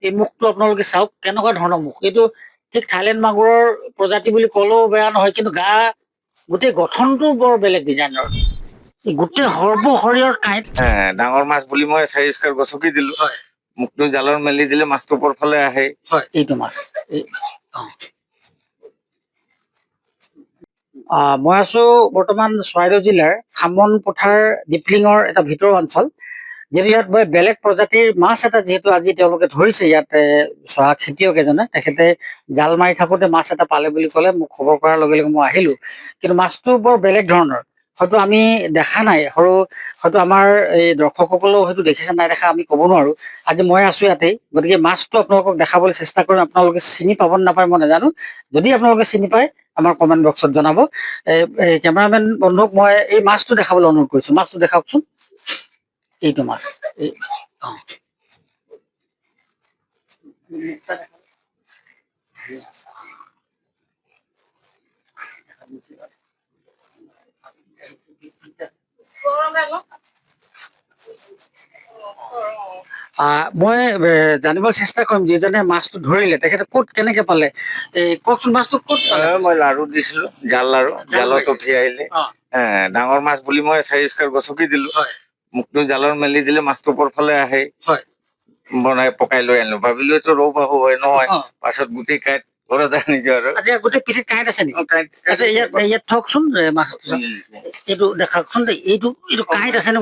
এই মুখটো আপোনালোকে চাওক কেনেকুৱা ধৰণৰ মুখ। এইটো ঠিক থাইলেণ্ড মাগুৰৰ প্ৰজাতি বুলি ক'লেও বেয়া নহয়, কিন্তু গা গোটেই গঠনটো বৰ বেলেগ ডিজাইনৰ। গোটেই সৰ্বশৰীৰৰ কাঁইট। ডাঙৰ মাছ বুলি মই 4 স্কাৰ গছকি দিলো। হয় মুখটো জালৰ মেলি দিলে মাছটো ওপৰ ফালে আহে। হয়, এইটো মাছ। মই আছো বৰ্তমান চৰাইদেউ জিলাৰ খামন পথাৰ ডিপলিঙৰ এটা ভিতৰুৱা অঞ্চল। যিহেতু ইয়াত বেলেগ প্ৰজাতিৰ মাছ এটা যিহেতু আজি তেওঁলোকে ধৰিছে, ইয়াত চহা খেতিয়ক এজনে, তেখেতে জাল মাৰি থাকোতে মাছ এটা পালে বুলি ক'লে, মোক খবৰ কৰাৰ লগে লগে মই আহিলো। কিন্তু মাছটো বৰ বেলেগ ধৰণৰ, হয়তো আমি দেখা নাই, হয়তো আমাৰ এই দৰ্শকসকলেও হয়তো দেখিছে নাই দেখা আমি ক'ব নোৱাৰো। আজি মই আছো ইয়াতেই, গতিকে মাছটো আপোনালোকক দেখাবলৈ চেষ্টা কৰিম। আপোনালোকে চিনি পাব নাপায় মই নাজানো, যদি আপোনালোকে চিনি পায় আমাৰ কমেণ্ট বক্সত জনাব। কেমেৰামেন বন্ধুক মই এই মাছটো দেখাবলৈ অনুৰোধ কৰিছো। মাছটো দেখাওকচোন। এইটো মাছ। মই জানিব চেষ্টা কৰিম যিজনে মাছটো ধৰিলে তেখেতে ক'ত কেনেকে পালে, কওকচোন মাছটো ক'ত পালে? মই লাৰু দিছিলো, জালত উঠি আহিলে। ডাঙৰ মাছ বুলি মই 4 স্কাৰ গছকি দিলো। মুখটো জালৰ মেলি দিলে মাছটো ওপৰ ফালে আহে। বনাই পকাই লৈ আনিলো, ভাবিলো এইটো ৰৌ বাহু হয় নহয়। পাছত গোটেই কাঁইট ঘৰত আনিছো আৰু। গোটেই পিঠিত কাঁইট আছে নেকি? আচ্ছা, ইয়াত থকচোন মাছটো, এইটো দেখাওকচোন। এইটো কাঁইট আছে নে?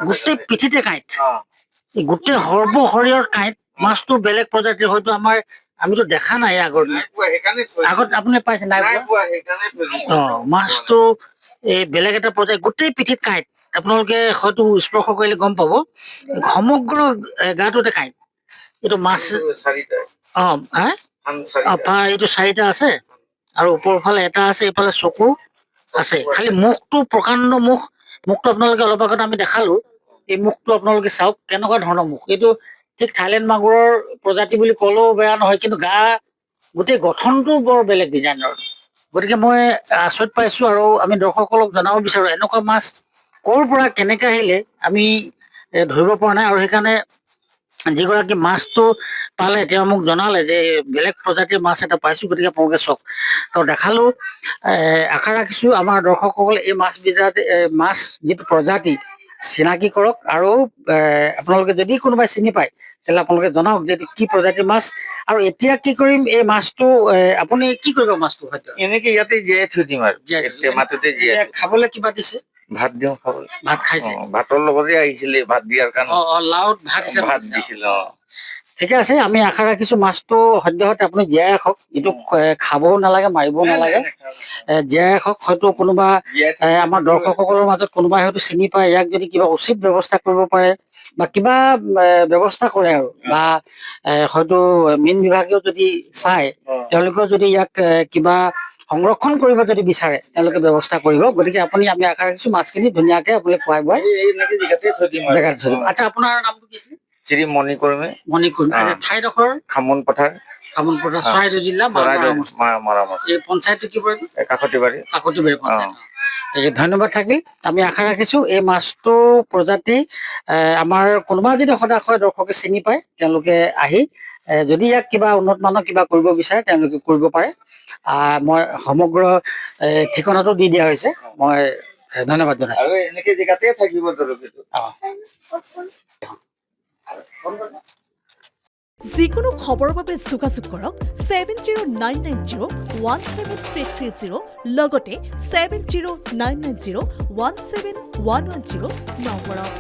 গোটেই পিঠিতে কাঁইট, গোটেই সৰ্বশৰীৰৰ কাঁইট। মাছটো বেলেগ প্ৰজাতিৰ, হয়তো আমিতো দেখা নাই আগত আপুনি পাইছে নাই? মাছটো এই বেলেগ এটা প্ৰজাতি, গোটেই পিঠিত কাঁইট। আপোনালোকে হয়তো স্পৰ্শ কৰিলে গম পাব, সমগ্ৰ গাটোতে কাঁইট। এইটো মাছ এইটো 4টা আছে আৰু ওপৰৰ ফালে এটা আছে, এইফালে চকু আছে। খালি মুখটো প্ৰকাণ্ড মুখটো আপোনালোকে অলপ আগত আমি দেখালো। এই মুখটো আপোনালোকে চাওক কেনেকুৱা ধৰণৰ মুখ। এইটো ঠিক থাইলেণ্ড মাগুৰৰ প্ৰজাতি বুলি ক'লেও বেয়া নহয়, কিন্তু গা গোটেই গঠনটো বৰ বেলেগ ডিজাইনৰ। গতিকে মই আচৰিত পাইছো, আৰু আমি দৰ্শকসকলক জনাব বিচাৰো এনেকুৱা মাছ ক'ৰ পৰা কেনেকে আহিলে আমি ধৰিব পৰা নাই। আৰু সেইকাৰণে যিগৰাকী মাছটো পালে তেওঁ মোক জনালে যে বেলেগ প্ৰজাতিৰ মাছ এটা পাইছো, গতিকে আপোনালোকে চাওক। তো দেখালো। আশা ৰাখিছো আমাৰ দৰ্শকসকলে এই মাছ যিটো প্ৰজাতি চিনাকি কৰক, আৰু আপোনালোকে যদি কোনোবাই চিনি পায় তেতিয়াহ'লে আপোনালোকে জনাওক যে কি প্ৰজাতিৰ মাছ। আৰু এতিয়া কি কৰিম, এই মাছটো আপুনি কি কৰিব? মাছটো হয়তো এনেকে ইয়াতে জীয়াই থৈ দিম আৰু মাছতে খাবলৈ কিবা দিছে? ভাত দিওঁ খাবলৈ। ভাত খাইছে? ভাতৰ লগতে আহিছিলে ভাত দিয়াৰ কাৰণে। লাওত ভাত দিছিল। ঠিকে আছে, আমি আশা ৰাখিছো মাছটো সদ্যহতে আপুনি জীয়াই ৰাখক। এইটো খাবও নালাগে, মাৰিবও নালাগে, জীয়াই ৰাখক। হয়তো কোনোবা আমাৰ দৰ্শকসকলৰ মাজত কোনোবাই হয়তো চিনি পায়, ইয়াক যদি কিবা উচিত ব্যৱস্থা কৰিব পাৰে বা কিবা ব্যৱস্থা কৰে, আৰু বা হয়তো মীন বিভাগেও যদি চায়, তেওঁলোকেও যদি ইয়াক কিবা সংৰক্ষণ কৰিব যদি বিচাৰে তেওঁলোকে ব্যৱস্থা কৰিব। গতিকে আমি আশা ৰাখিছো মাছখিনি ধুনীয়াকে আপুনি খুৱাই বুৱাই জেগাত থৈ দিব। আচ্ছা, আপোনাৰ নামটো কি আছিল? শ্ৰী মণিকৰ্মী। ঠাইডোখৰ খামন পথাৰ, চৰাইদেউ জিলা, এই পঞ্চায়তটো কি পৰে? কাকতিবাৰী পঞ্চায়ত। ধন্যবাদ থাকিল। আমি আশা ৰাখিছো এই মাছটো প্ৰজাতি আমাৰ কোনোবা যদি সদাশয় দৰ্শকে চিনি পায় তেওঁলোকে আহি যদি ইয়াক কিবা উন্নত মানৰ কিবা কৰিব বিচাৰে তেওঁলোকে কৰিব পাৰে। মই সমগ্ৰ ঠিকনাটো দি দিয়া হৈছে। মই ধন্যবাদ জনাইছো। আৰু এনেকে জেগাতে থাকিব দৰকাৰটো। যিকোনো খবৰৰ বাবে যোগাযোগ কৰক 7099017330 লগতে 7099017110 নম্বৰত।